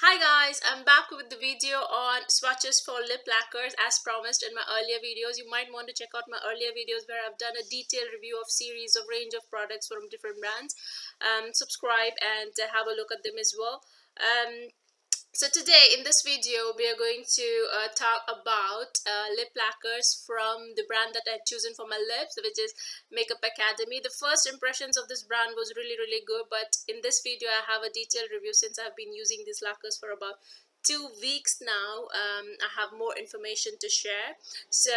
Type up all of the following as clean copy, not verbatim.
Hi guys, I'm back with the video on swatches for lip lacquers as promised in my earlier videos. You might want to check out my earlier videos where I've done a detailed review of series of range of products from different brands. Subscribe and have a look at them as well. So today in this video we are going to talk about lip lacquers from the brand that I've chosen for my lips, which is Makeup Academy. The first impressions of this brand was really good, but in this video I have a detailed review since I've been using these lacquers for about 2 weeks now. I have more information to share. So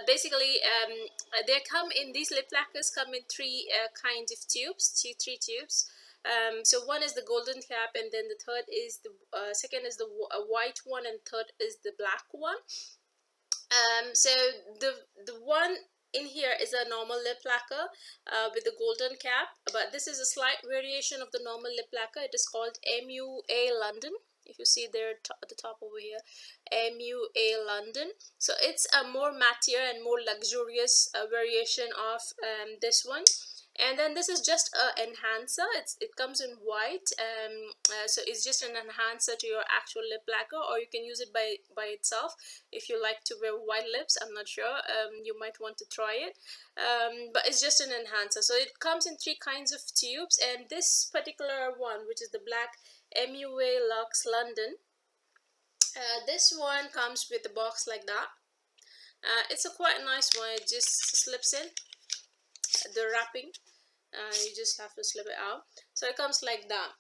basically they come in, these lip lacquers come in three kinds of tubes, three tubes. So one is the golden cap, and then the third is the second is the white one, and third is the black one. So the one in here is a normal lip lacquer with the golden cap, but this is a slight variation of the normal lip lacquer. It is called MUA London. If you see there at the top over here, MUA London. So it's a more mattier and more luxurious variation of this one. And then this is just a enhancer. It comes in white, so it's just an enhancer to your actual lip lacquer, or you can use it by itself if you like to wear white lips. I'm not sure, you might want to try it, but it's just an enhancer. So it comes in three kinds of tubes, and this particular one, which is the black MUA Luxe London, this one comes with a box like that. It's a quite nice one. It just slips in the wrapping. You just have to slip it out, so it comes like that.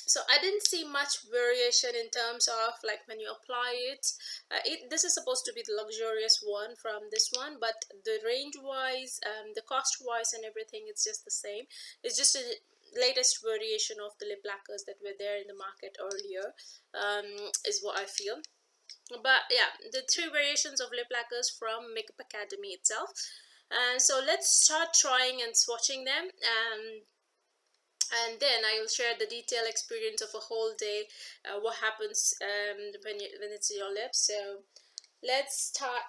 So I didn't see much variation in terms of like when you apply it. This is supposed to be the luxurious one from this one, but the range wise, the cost wise and everything, it's just the same. It's just a latest variation of the lip lacquers that were there in the market earlier, is what I feel. But yeah, the three variations of lip lacquers from Makeup Academy itself. So let's start trying and swatching them, and then I will share the detailed experience of a whole day, what happens when it's your lips. So let's start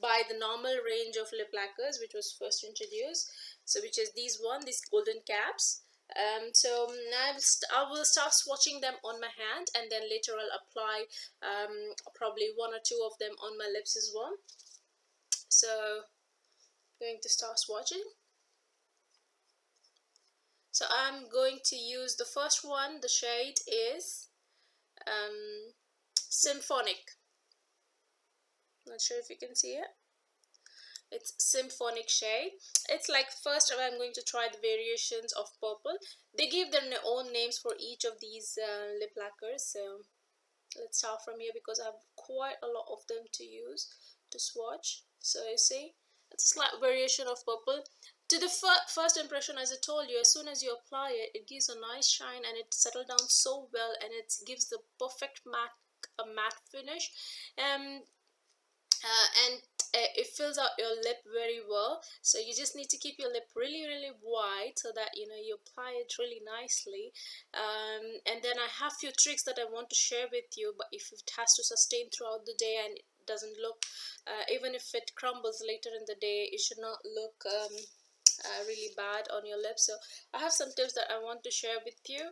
by the normal range of lip lacquers, which was first introduced, so which is these golden caps. So now I will start swatching them on my hand, and then later I'll apply probably one or two of them on my lips as well. So going to start swatching. So I'm going to use the first one. The shade is Symphonic. Not sure if you can see it. It's Symphonic shade. It's like, first I'm going to try the variations of purple. They give their own names for each of these lip lacquers. So let's start from here because I have quite a lot of them to use to swatch. So you see, it's a slight variation of purple. To the first impression, as I told you, as soon as you apply it, it gives a nice shine and it settles down so well, and it gives the perfect matte finish, and it fills out your lip very well. So you just need to keep your lip really wide so that you know you apply it really nicely. And then I have few tricks that I want to share with you, but if it has to sustain throughout the day and it doesn't look, even if it crumbles later in the day, it should not look really bad on your lips. So I have some tips that I want to share with you,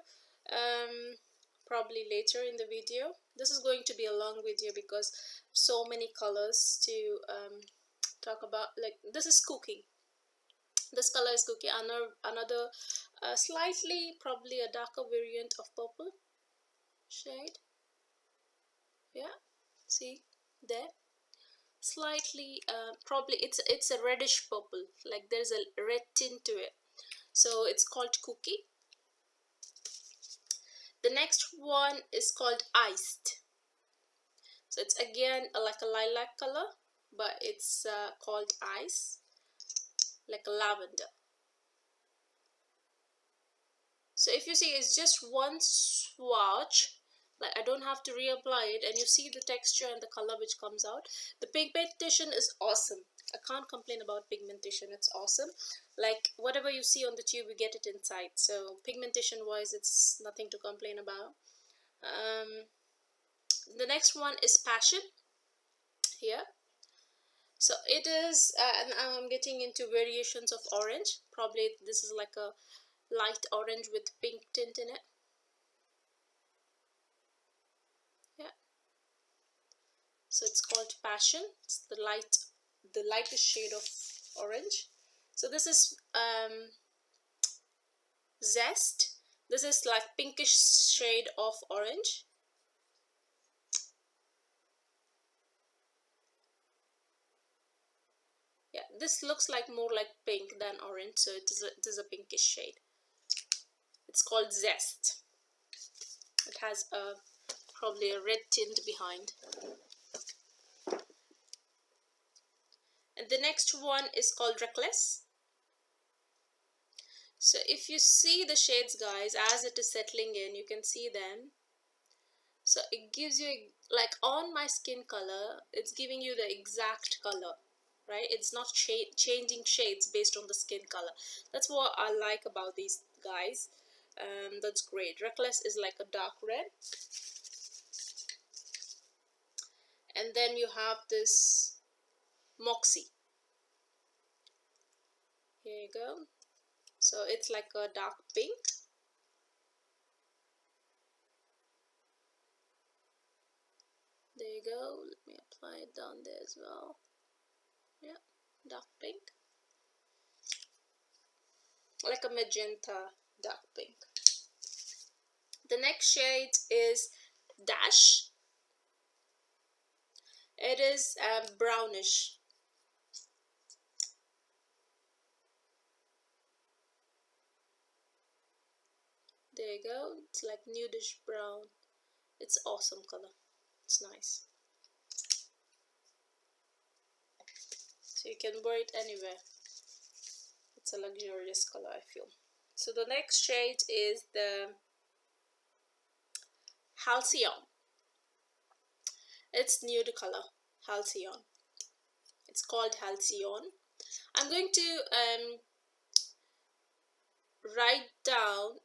probably later in the video. This is going to be a long video because so many colors to talk about. Like, this is cookie. This color is cookie. Another slightly, probably a darker variant of purple shade. Yeah, see there, slightly probably it's a reddish purple, like there's a red tint to it, so it's called cookie. The next one is called iced. So it's again like a lilac color, but it's called ice, like a lavender. So if you see, it's just one swatch. Like, I don't have to reapply it, and you see the texture and the color which comes out. The pigmentation is awesome. I can't complain about pigmentation. It's awesome. Like, whatever you see on the tube, you get it inside. So pigmentation wise, it's nothing to complain about. The next one is Passion here. So it is, and I'm getting into variations of orange. Probably this is like a light orange with pink tint in it. So it's called Passion. It's the lightest shade of orange. So this is Zest. This is like pinkish shade of orange. Yeah, this looks like more like pink than orange, so it is a pinkish shade. It's called Zest. It has probably a red tint behind. And the next one is called Reckless. So if you see the shades, guys, as it is settling in, you can see them. So it gives you, like on my skin color, it's giving you the exact color, right? It's not changing shades based on the skin color. That's what I like about these guys. That's great. Reckless is like a dark red. And then you have this Moxie. Here you go. So it's like a dark pink. There you go. Let me apply it down there as well. Yeah, dark pink. Like a magenta dark pink. The next shade is Dash. It is brownish. There you go. It's like nudish brown. It's awesome color. It's nice. So you can wear it anywhere. It's a luxurious color, I feel. So the next shade is the Halcyon. It's nude color, Halcyon. It's called Halcyon. I'm going to write down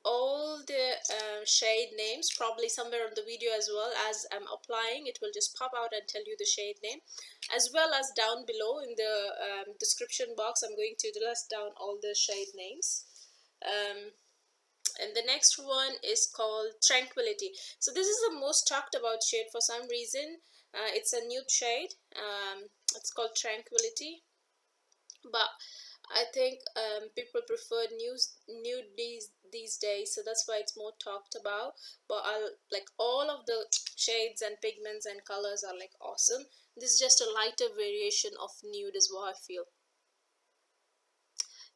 all the shade names, probably somewhere on the video as well. As I'm applying, it will just pop out and tell you the shade name, as well as down below in the description box. I'm going to list down all the shade names. And the next one is called Tranquility. So this is the most talked about shade for some reason. It's a nude shade. It's called Tranquility, but I think people prefer nude these days, so that's why it's more talked about. But I like all of the shades and pigments and colors are like awesome. This is just a lighter variation of nude is what I feel.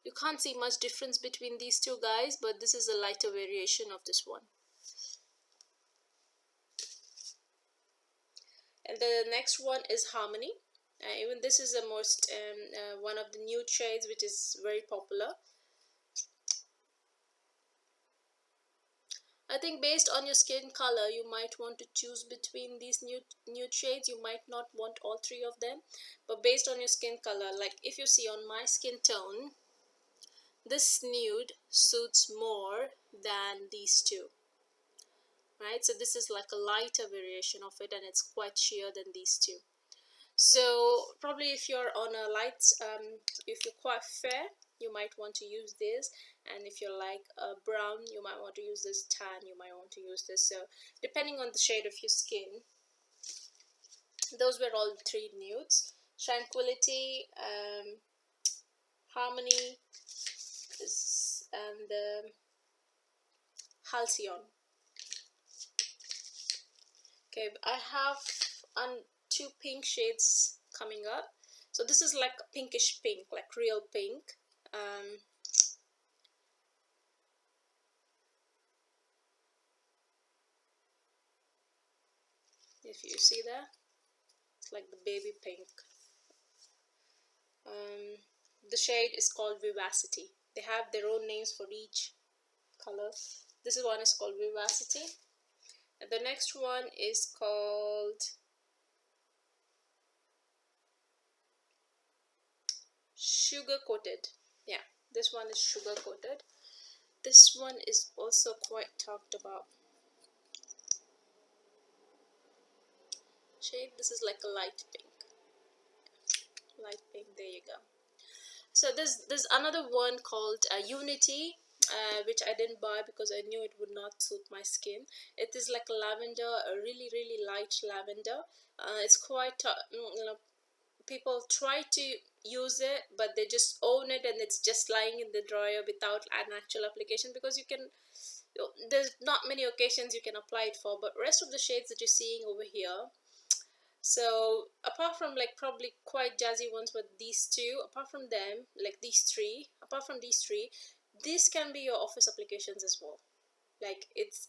You can't see much difference between these two guys, but this is a lighter variation of this one. And the next one is Harmony. Even this is the most one of the nude shades, which is very popular. I think based on your skin color, you might want to choose between these nude shades. You might not want all three of them, but based on your skin color, like if you see on my skin tone, this nude suits more than these two, right? So this is like a lighter variation of it, and it's quite sheer than these two. So probably if you're on a light, if you're quite fair, you might want to use this, and if you're like brown, you might want to use this. Tan, you might want to use this. So depending on the shade of your skin. Those were all three nudes. Tranquility, Harmony, and Halcyon. Okay, I have two pink shades coming up. So this is like pinkish pink, like real pink. If you see that, it's like the baby pink. The shade is called Vivacity. They have their own names for each color. This one is called Vivacity, and the next one is called Sugar Coated. Yeah, this one is Sugar Coated. This one is also quite talked about. Shade, this is like a light pink. Light pink, there you go. So there's another one called Unity. which I didn't buy because I knew it would not suit my skin. It is like lavender, a really really light lavender. It's quite people try to use it, but they just own it and it's just lying in the dryer without an actual application, because you can, there's not many occasions you can apply it for. But rest of the shades that you're seeing over here, so apart from like probably quite jazzy ones, but these two, apart from them, like these three, apart from these three, these can be your office applications as well. Like it's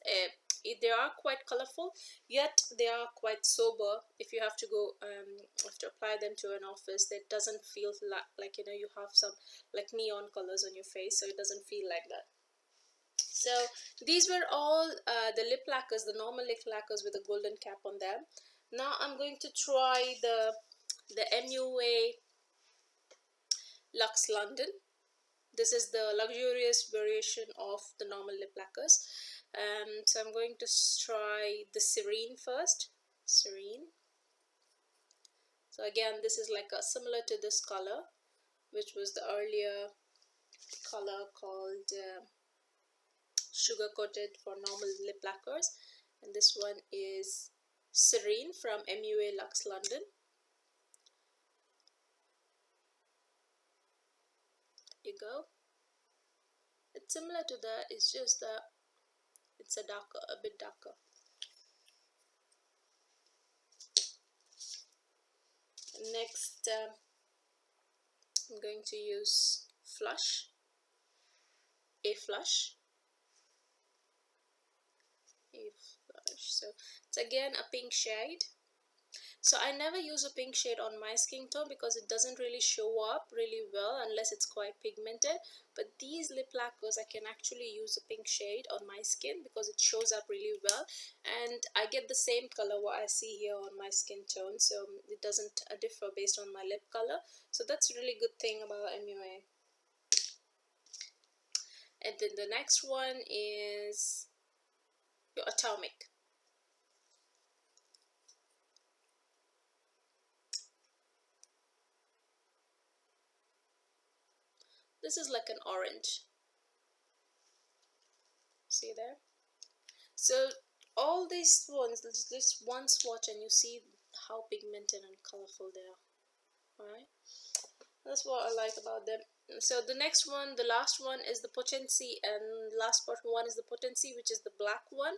they are quite colorful, yet they are quite sober. If you have to go have to apply them to an office, that doesn't feel like you know, you have some like neon colors on your face, so it doesn't feel like that. So these were all the lip lacquers, the normal lip lacquers with a golden cap on them. Now I'm going to try the MUA Luxe London. This is the luxurious variation of the normal lip lacquers. So I'm going to try the Serene first. Serene. So again, this is like a similar to this color, which was the earlier color called sugar coated for normal lip lacquers, and this one is Serene from MUA Luxe London. There you go. It's similar to that, it's just that it's a bit darker. Next, I'm going to use a flush. So it's again a pink shade. So I never use a pink shade on my skin tone because it doesn't really show up really well unless it's quite pigmented. But these lip lacquers, I can actually use a pink shade on my skin because it shows up really well, and I get the same color what I see here on my skin tone, so it doesn't differ based on my lip color. So that's a really good thing about MUA. And then the next one is your Atomic. This is like an orange. See there? So all these ones, this one swatch, and you see how pigmented and colorful they are. Alright, that's what I like about them. So the next one, the last one, is the Potency, and last part one is the Potency, which is the black one.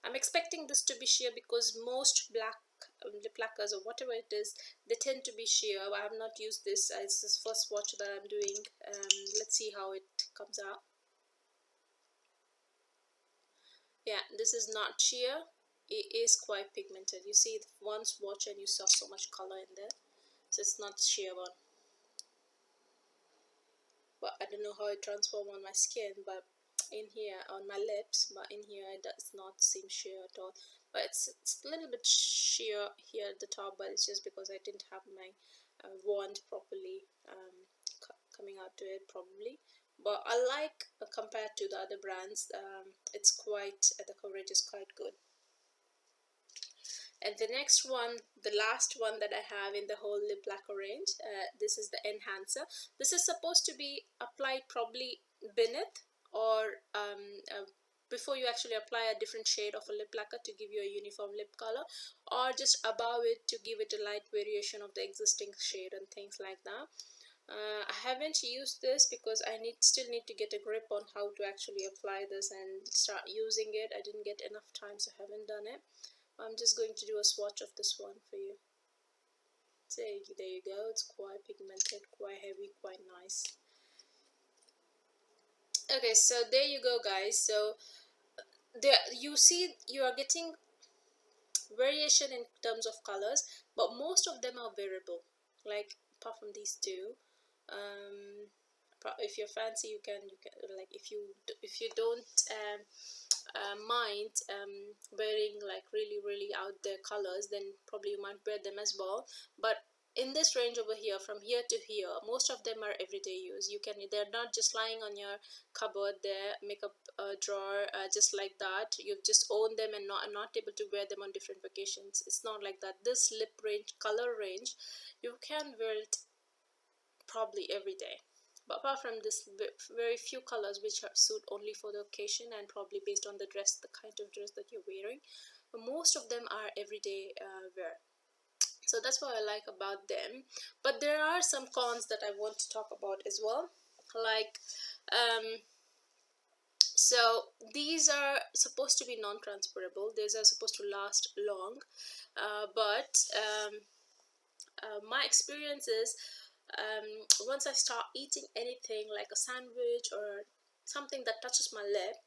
I'm expecting this to be sheer because most black lip lacquers or whatever it is, they tend to be sheer. I have not used this. It's this first swatch that I'm doing. Let's see how it comes out. Yeah, this is not sheer. It is quite pigmented. You see one swatch and you saw so much color in there. So it's not sheer one. But I don't know how it transforms on my skin, but in here on my lips, but in here it does not seem sheer at all. But it's a little bit sheer here at the top, but it's just because I didn't have my wand properly coming out to it probably. But I like compared to the other brands, it's quite, the coverage is quite good. And the next one, the last one that I have in the whole lip lacquer range, this is the Enhancer. This is supposed to be applied probably beneath or before you actually apply a different shade of a lip lacquer to give you a uniform lip color, or just above it to give it a light variation of the existing shade and things like that. I haven't used this because I still need to get a grip on how to actually apply this and start using it. I didn't get enough time, so I haven't done it. I'm just going to do a swatch of this one for you. So there you go. It's quite pigmented, quite heavy, quite nice. Okay, so there you go, guys. So there you see, you are getting variation in terms of colors, but most of them are variable, like apart from these two. If you're fancy, you can like, if you don't mind wearing like really out there colors, then probably you might wear them as well. But in this range over here, from here to here, most of them are everyday use. They're not just lying on your cupboard there, makeup drawer, just like that. You've just owned them and not able to wear them on different vacations. It's not like that. This lip range, color range, you can wear it probably every day. But apart from this, very few colors which are suit only for the occasion and probably based on the dress, the kind of dress that you're wearing. But most of them are everyday wear. So that's what I like about them. But there are some cons that I want to talk about as well. Like, so these are supposed to be non-transferable. These are supposed to last long. But my experience is, once I start eating anything like a sandwich or something that touches my lip,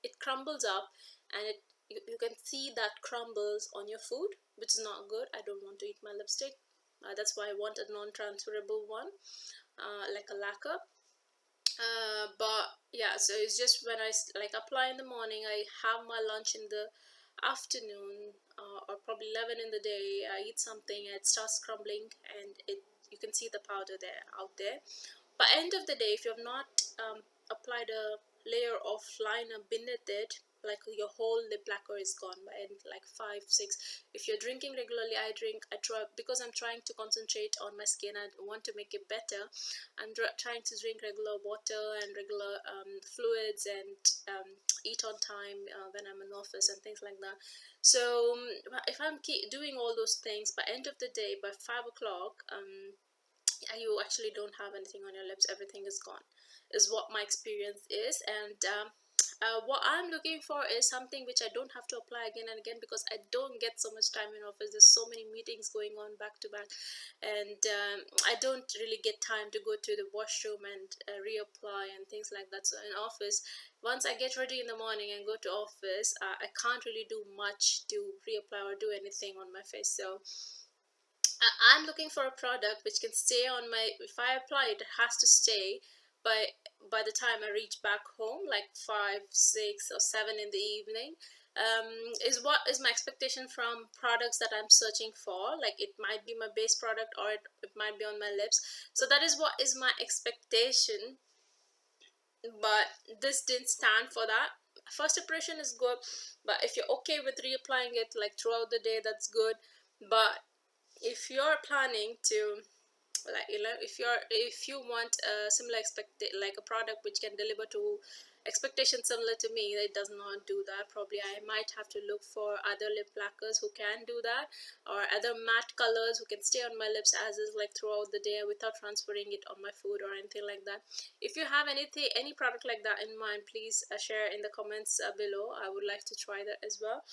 it crumbles up, and you can see that crumbles on your food, which is not good. I don't want to eat my lipstick. That's why I want a non-transferable one, like a lacquer. But yeah, so it's just when I like apply in the morning, I have my lunch in the afternoon, or probably 11 in the day. I eat something and it starts crumbling, and you can see the powder there out there. But end of the day, if you have not applied a layer of liner beneath it, like your whole lip lacquer is gone by end, like 5 6. If you're drinking regularly, I try, because I'm trying to concentrate on my skin, I want to make it better. I'm trying to drink regular water and regular fluids, and eat on time when I'm in office and things like that. So if I'm doing all those things, by end of the day, by 5 o'clock, you actually don't have anything on your lips. Everything is gone, is what my experience is. And what I'm looking for is something which I don't have to apply again and again, because I don't get so much time in office. There's so many meetings going on back to back, and I don't really get time to go to the washroom and reapply and things like that. So in office, once I get ready in the morning and go to office, I can't really do much to reapply or do anything on my face. So I'm looking for a product which can stay on my, if I apply it, it has to stay by the time I reach back home, like 5 6 or 7 in the evening. Is what is my expectation from products that I'm searching for. Like, it might be my base product, or it might be on my lips. So that is what is my expectation. But this didn't stand for that. First impression is good, but if you're okay with reapplying it like throughout the day, that's good. But if you're planning to, like, if you want a similar like a product which can deliver to expectations similar to me, it does not do that. Probably I might have to look for other lip lacquers who can do that, or other matte colors who can stay on my lips as is, like throughout the day, without transferring it on my food or anything like that. If you have any product like that in mind, please share in the comments below. I would like to try that as well.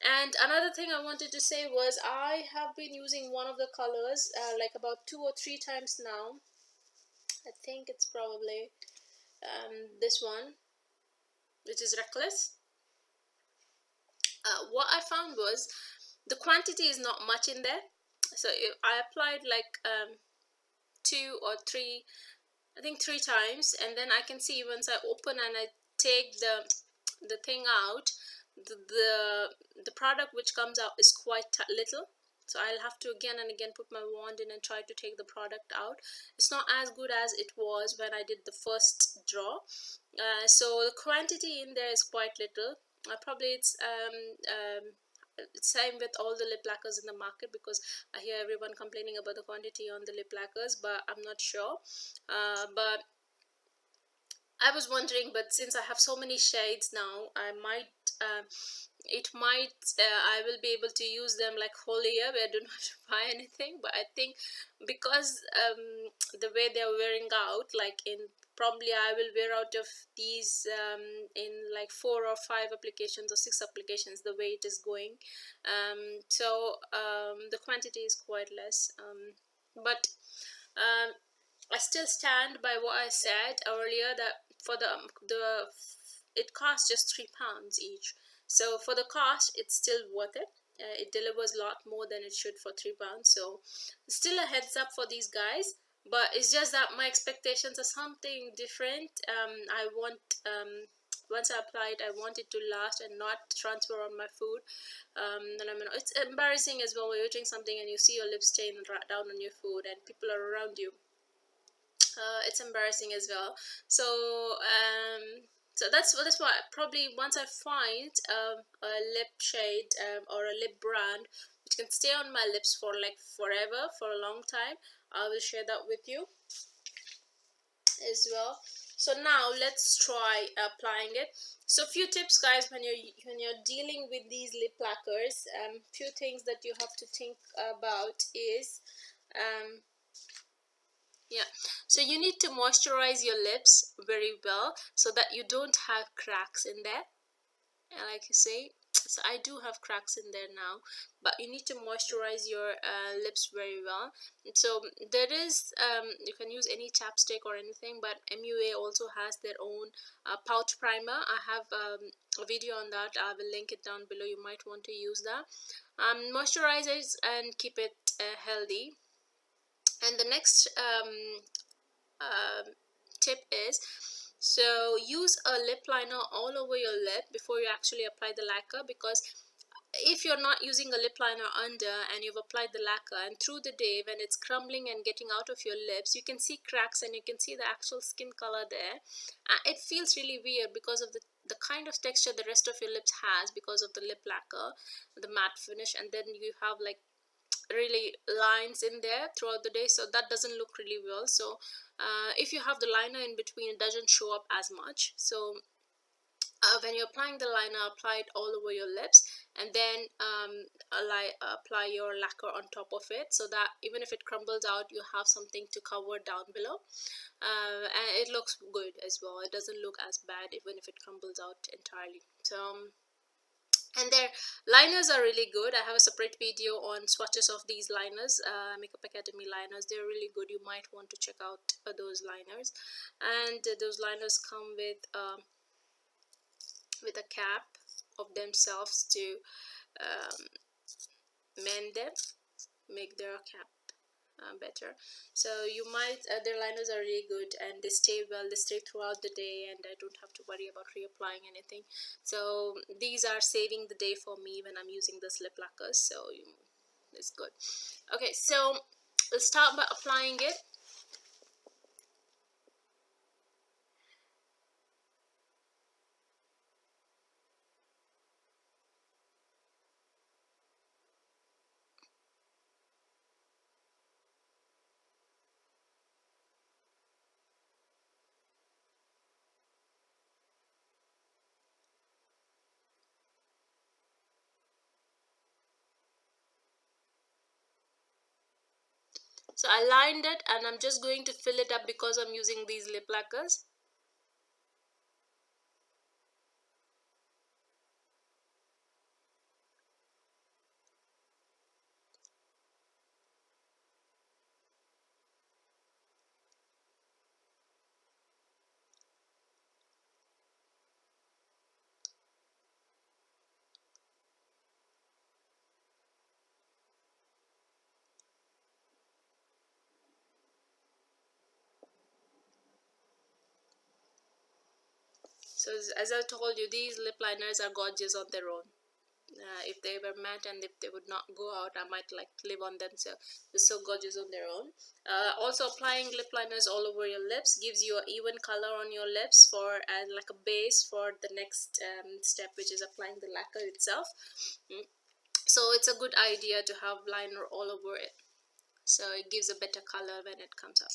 And another thing I wanted to say was, I have been using one of the colors like about 2 or 3 times now. I think it's probably this one, which is Reckless. What I found was the quantity is not much in there. So I applied like 2 or 3, I think 3 times, and then I can see once I open and I take the thing out, the product which comes out is quite little. So I'll have to again and again put my wand in and try to take the product out. It's not as good as it was when I did the first draw. So the quantity in there is quite little. Probably it's same with all the lip lacquers in the market, because I hear everyone complaining about the quantity on the lip lacquers, but I'm not sure. But I was wondering, but since I have so many shades now, I might I will be able to use them like whole year. I don't have to buy anything. But I think because the way they're wearing out, like in, probably I will wear out of these in like 4 or 5 applications or 6 applications, the way it is going. So the quantity is quite less, but I still stand by what I said earlier, that for the it costs just £3 each. So for the cost, it's still worth it. It delivers a lot more than it should for £3. So still a heads up for these guys. But it's just that my expectations are something different. I want, once I apply it, I want it to last and not transfer on my food. And I mean, it's embarrassing as well when you're doing something and you see your lip stain down on your food and people are around you. It's embarrassing as well. So so that's why probably once I find a lip shade or a lip brand which can stay on my lips for like forever, for a long time, I will share that with you. as well. So now let's try applying it. So few tips, guys, when you're dealing with these lip lacquers. Few things that you have to think about is yeah, so you need to moisturize your lips very well so that you don't have cracks in there. And like you say, so I do have cracks in there now, but you need to moisturize your lips very well. So there is you can use any chapstick or anything, but MUA also has their own pouch primer. I have a video on that. I will link it down below. You might want to use that. Moisturize it and keep it healthy. And the next tip is, so use a lip liner all over your lip before you actually apply the lacquer, because if you're not using a lip liner under and you've applied the lacquer, and through the day when it's crumbling and getting out of your lips, you can see cracks and you can see the actual skin color there. It feels really weird because of the kind of texture the rest of your lips has because of the lip lacquer, the matte finish, and then you have like really lines in there throughout the day, so that doesn't look really well. So if you have the liner in between, it doesn't show up as much. So when you're applying the liner, apply it all over your lips, and then apply your lacquer on top of it, so that even if it crumbles out, you have something to cover down below. And it looks good as well. It doesn't look as bad even if it crumbles out entirely. So and their liners are really good. I have a separate video on swatches of these liners, Makeup Academy liners. They're really good. You might want to check out those liners. And those liners come with a cap of themselves to mend them, make their cap better. So you might their liners are really good and they stay well, they stay throughout the day, and I don't have to worry about reapplying anything. So these are saving the day for me when I'm using this lip lacquers, so it's good. Okay, so let's start by applying it. So I lined it and I'm just going to fill it up because I'm using these lip lacquers. So as I told you, these lip liners are gorgeous on their own. If they were matte and if they would not go out, I might like live on them. So they're so gorgeous on their own. Also, applying lip liners all over your lips gives you an even color on your lips for like a base for the next step, which is applying the lacquer itself. So it's a good idea to have liner all over it, so it gives a better color when it comes out.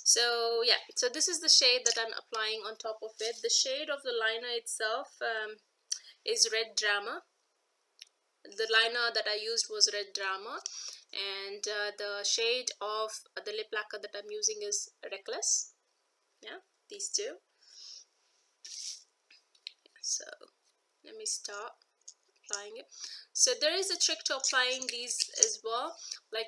So yeah, so this is the shade that I'm applying on top of it. The shade of the liner itself is Red Drama. The liner that I used was Red Drama, and the shade of the lip lacquer that I'm using is Reckless. Yeah, these two. So let me start applying it. So there is a trick to applying these as well. Like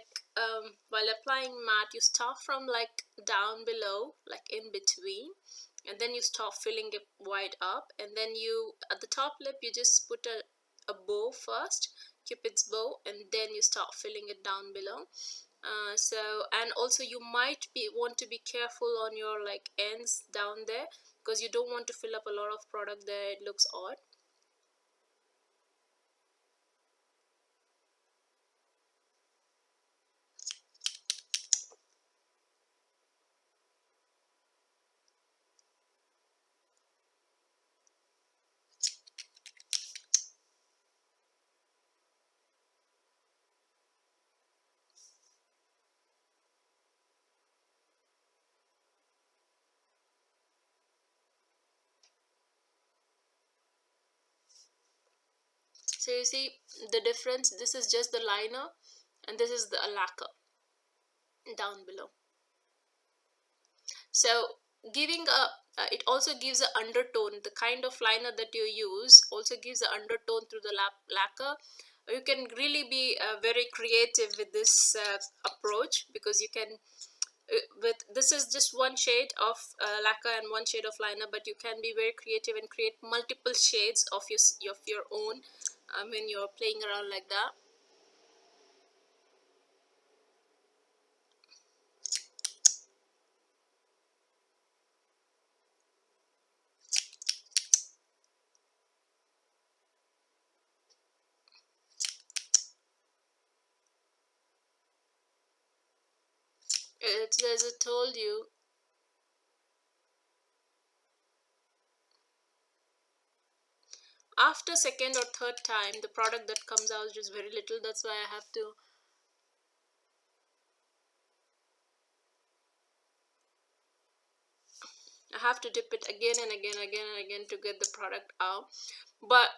while applying matte, you start from like down below, like in between, and then you start filling it wide up, and then you at the top lip you just put a bow first, Cupid's bow, and then you start filling it down below. And also you might want to be careful on your like ends down there, because you don't want to fill up a lot of product there. It looks odd. So you see the difference. This is just the liner and this is the lacquer down below. So giving a it also gives an undertone. The kind of liner that you use also gives an undertone through the lacquer. You can really be very creative with this approach, because you can with this is just one shade of lacquer and one shade of liner, but you can be very creative and create multiple shades of your own when you're playing around like that. It's, as I told you, after second or third time the product that comes out is just very little. That's why I have to dip it again and again to get the product out. But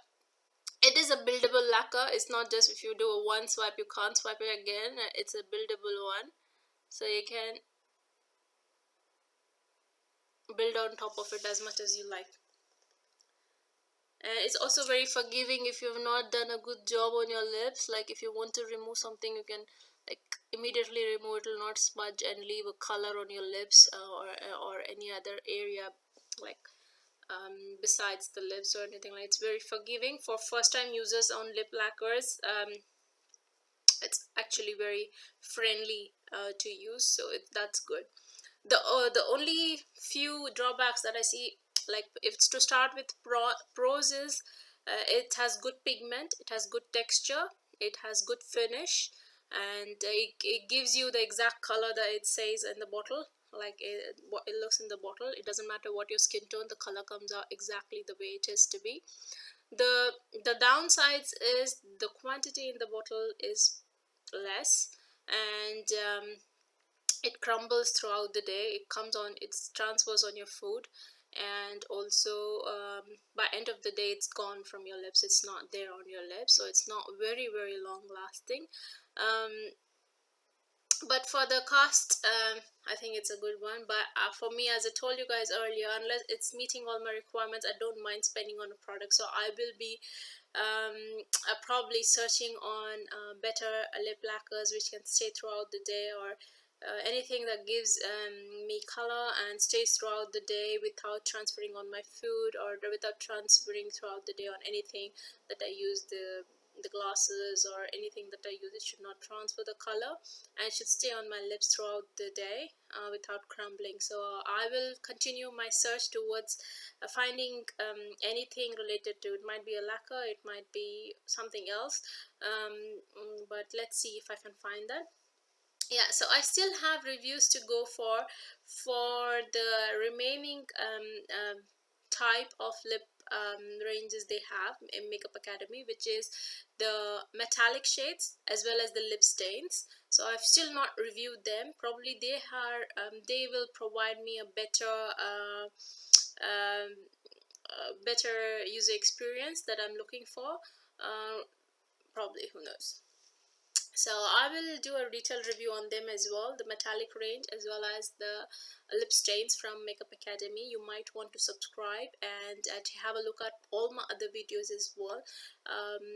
it is a buildable lacquer. It's not just if you do a one swipe you can't swipe it again. It's a buildable one, so you can build on top of it as much as you like. And it's also very forgiving if you've not done a good job on your lips. Like if you want to remove something, you can like immediately remove it. Will not smudge and leave a color on your lips or any other area, like besides the lips or anything. Like, it's very forgiving for first time users on lip lacquers. It's actually very friendly to use, so that's good. The only few drawbacks that I see, like if it's to start with pros, is it has good pigment, it has good texture, it has good finish, and it gives you the exact color that it says in the bottle. Like what it looks in the bottle, it doesn't matter what your skin tone, the color comes out exactly the way it is to be. The downsides is the quantity in the bottle is less, and it crumbles throughout the day. It comes on, it transfers on your food, and also by end of the day it's gone from your lips. It's not there on your lips, so it's not very long lasting. But for the cost, I think it's a good one. But for me, as I told you guys earlier, unless it's meeting all my requirements, I don't mind spending on a product. So I will be probably searching on better lip lacquers which can stay throughout the day, or anything that gives me color and stays throughout the day without transferring on my food, or without transferring throughout the day on anything that I use. The glasses or anything that I use, it should not transfer the color, and it should stay on my lips throughout the day without crumbling. So I will continue my search towards finding anything related to it. Might be a lacquer, it might be something else, but let's see if I can find that. Yeah, so I still have reviews to go for the remaining type of lip ranges they have in Makeup Academy, which is the metallic shades as well as the lip stains. So I've still not reviewed them. Probably they will provide me a better user experience that I'm looking for. Probably, who knows. So I will do a detailed review on them as well, the metallic range as well as the lip stains from Makeup Academy. You might want to subscribe and to have a look at all my other videos as well,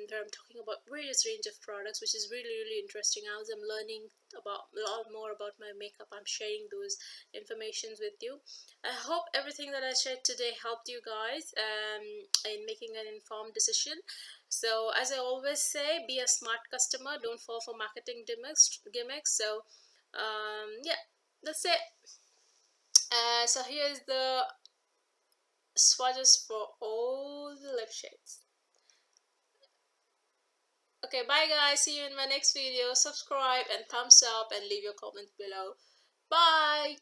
where I'm talking about various range of products, which is really interesting. As I'm learning about a lot more about my makeup, I'm sharing those informations with you. I hope everything that I shared today helped you guys in making an informed decision. So as I always say, be a smart customer, don't fall for marketing gimmicks. So yeah, that's it. So here's the swatches for all the lip shades. Okay, bye guys, see you in my next video. Subscribe and thumbs up and leave your comments below. Bye.